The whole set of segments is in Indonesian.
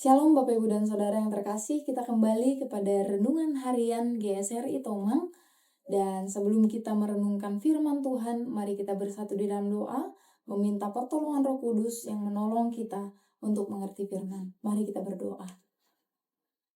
Shalom Bapak Ibu dan Saudara yang terkasih, kita kembali kepada Renungan Harian GSRI Tomang. Dan sebelum kita merenungkan firman Tuhan, mari kita bersatu di dalam doa, meminta pertolongan Roh Kudus yang menolong kita untuk mengerti firman. Mari kita berdoa.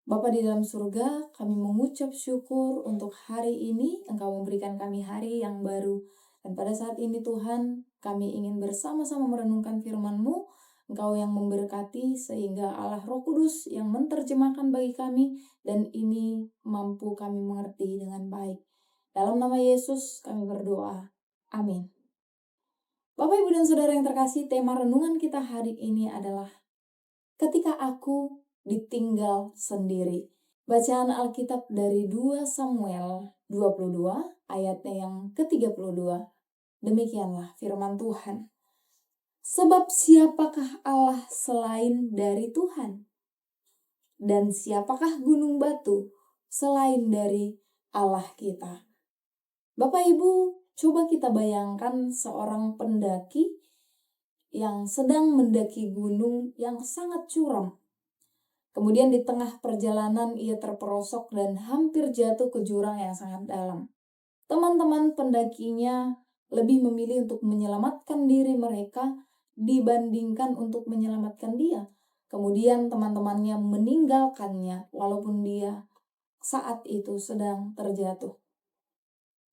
Bapa di dalam surga, kami mengucap syukur untuk hari ini, Engkau memberikan kami hari yang baru. Dan pada saat ini Tuhan, kami ingin bersama-sama merenungkan firman-Mu, Engkau yang memberkati sehingga Allah Roh Kudus yang menerjemahkan bagi kami, dan ini mampu kami mengerti dengan baik. Dalam nama Yesus kami berdoa. Amin. Bapak, Ibu, dan Saudara yang terkasih, tema renungan kita hari ini adalah Ketika Aku Ditinggal Sendiri. Bacaan Alkitab dari 2 Samuel 22 ayatnya yang ke-32. Demikianlah firman Tuhan. Sebab siapakah Allah selain dari Tuhan? Dan siapakah gunung batu selain dari Allah kita? Bapak Ibu, coba kita bayangkan seorang pendaki yang sedang mendaki gunung yang sangat curam. Kemudian di tengah perjalanan ia terperosok dan hampir jatuh ke jurang yang sangat dalam. Teman-teman pendakinya lebih memilih untuk menyelamatkan diri mereka dibandingkan untuk menyelamatkan dia. Kemudian teman-temannya meninggalkannya walaupun dia saat itu sedang terjatuh.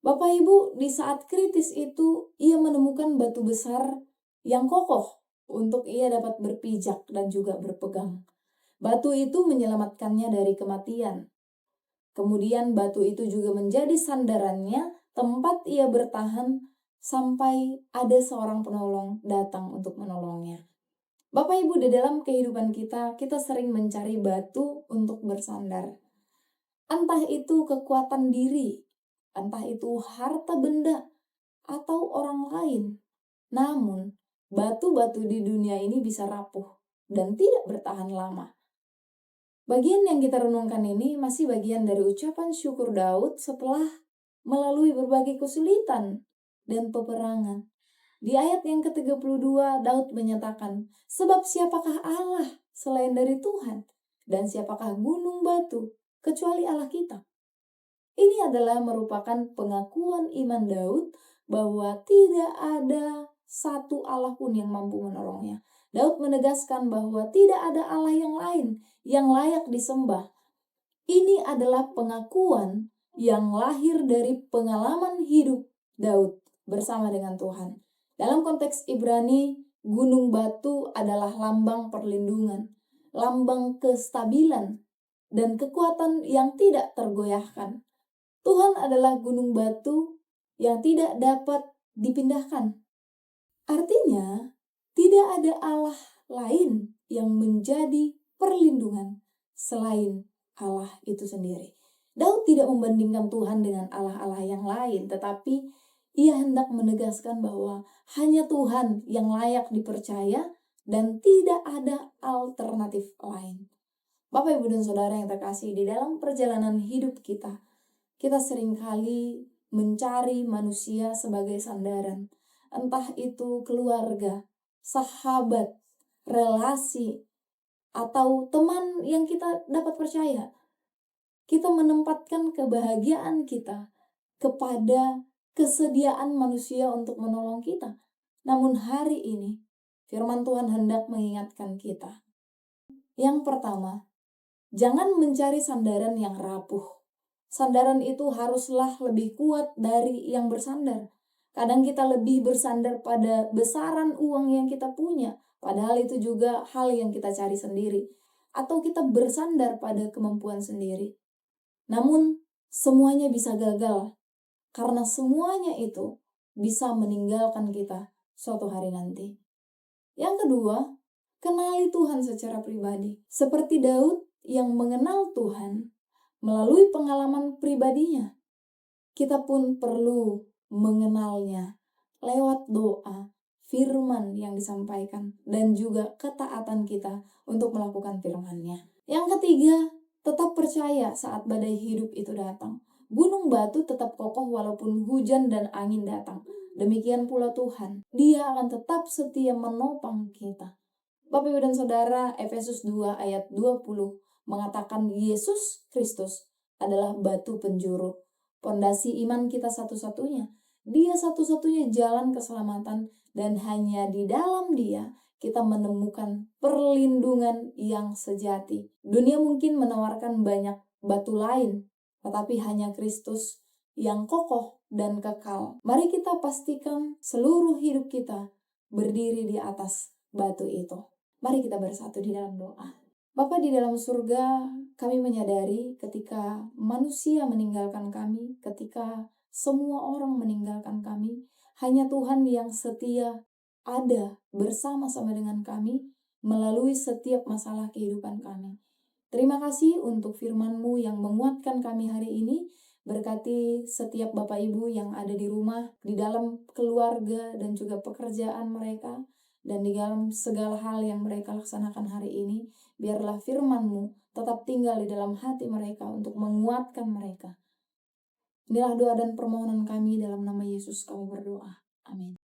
Bapak Ibu, di saat kritis itu ia menemukan batu besar yang kokoh untuk ia dapat berpijak dan juga berpegang. Batu itu menyelamatkannya dari kematian. Kemudian batu itu juga menjadi sandarannya, tempat ia bertahan sampai ada seorang penolong datang untuk menolongnya. Bapak Ibu, di dalam kehidupan kita sering mencari batu untuk bersandar. Entah itu kekuatan diri, entah itu harta benda, atau orang lain. Namun, batu-batu di dunia ini bisa rapuh dan tidak bertahan lama. Bagian yang kita renungkan ini masih bagian dari ucapan syukur Daud setelah melalui berbagai kesulitan dan peperangan. Di ayat yang ke-32, Daud menyatakan, sebab siapakah Allah selain dari Tuhan? Dan siapakah gunung batu kecuali Allah kita? Ini adalah merupakan pengakuan iman Daud bahwa tidak ada satu Allah pun yang mampu menolongnya. Daud menegaskan bahwa tidak ada Allah yang lain yang layak disembah. Ini adalah pengakuan yang lahir dari pengalaman hidup Daud bersama dengan Tuhan. Dalam konteks Ibrani, gunung batu adalah lambang perlindungan, lambang kestabilan, dan kekuatan yang tidak tergoyahkan. Tuhan adalah gunung batu yang tidak dapat dipindahkan. Artinya, tidak ada Allah lain yang menjadi perlindungan selain Allah itu sendiri. Daud tidak membandingkan Tuhan dengan Allah-Allah yang lain, tetapi ia hendak menegaskan bahwa hanya Tuhan yang layak dipercaya dan tidak ada alternatif lain. Bapak, Ibu, dan Saudara yang terkasih, di dalam perjalanan hidup kita seringkali mencari manusia sebagai sandaran. Entah itu keluarga, sahabat, relasi, atau teman yang kita dapat percaya. Kita menempatkan kebahagiaan kita kepada kesediaan manusia untuk menolong kita. Namun hari ini, firman Tuhan hendak mengingatkan kita. Yang pertama, jangan mencari sandaran yang rapuh. Sandaran itu haruslah lebih kuat dari yang bersandar. Kadang kita lebih bersandar pada besaran uang yang kita punya, padahal itu juga hal yang kita cari sendiri. Atau kita bersandar pada kemampuan sendiri. Namun, semuanya bisa gagal, karena semuanya itu bisa meninggalkan kita suatu hari nanti. Yang kedua, kenali Tuhan secara pribadi. Seperti Daud yang mengenal Tuhan melalui pengalaman pribadinya, kita pun perlu mengenalnya lewat doa, firman yang disampaikan, dan juga ketaatan kita untuk melakukan firman-Nya. Yang ketiga, tetap percaya saat badai hidup itu datang. Gunung batu tetap kokoh walaupun hujan dan angin datang. Demikian pula Tuhan, Dia akan tetap setia menopang kita. Bapak, Ibu, dan Saudara, Efesus 2 ayat 20 mengatakan Yesus Kristus adalah batu penjuru, pondasi iman kita satu-satunya. Dia satu-satunya jalan keselamatan, dan hanya di dalam Dia kita menemukan perlindungan yang sejati. Dunia mungkin menawarkan banyak batu lain, tetapi hanya Kristus yang kokoh dan kekal. Mari kita pastikan seluruh hidup kita berdiri di atas batu itu. Mari kita bersatu di dalam doa. Bapa di dalam surga, kami menyadari ketika manusia meninggalkan kami, ketika semua orang meninggalkan kami, hanya Tuhan yang setia ada bersama-sama dengan kami melalui setiap masalah kehidupan kami. Terima kasih untuk firman-Mu yang menguatkan kami hari ini. Berkati setiap Bapak Ibu yang ada di rumah, di dalam keluarga dan juga pekerjaan mereka, dan di dalam segala hal yang mereka laksanakan hari ini. Biarlah firman-Mu tetap tinggal di dalam hati mereka untuk menguatkan mereka. Inilah doa dan permohonan kami dalam nama Yesus kami berdoa. Amin.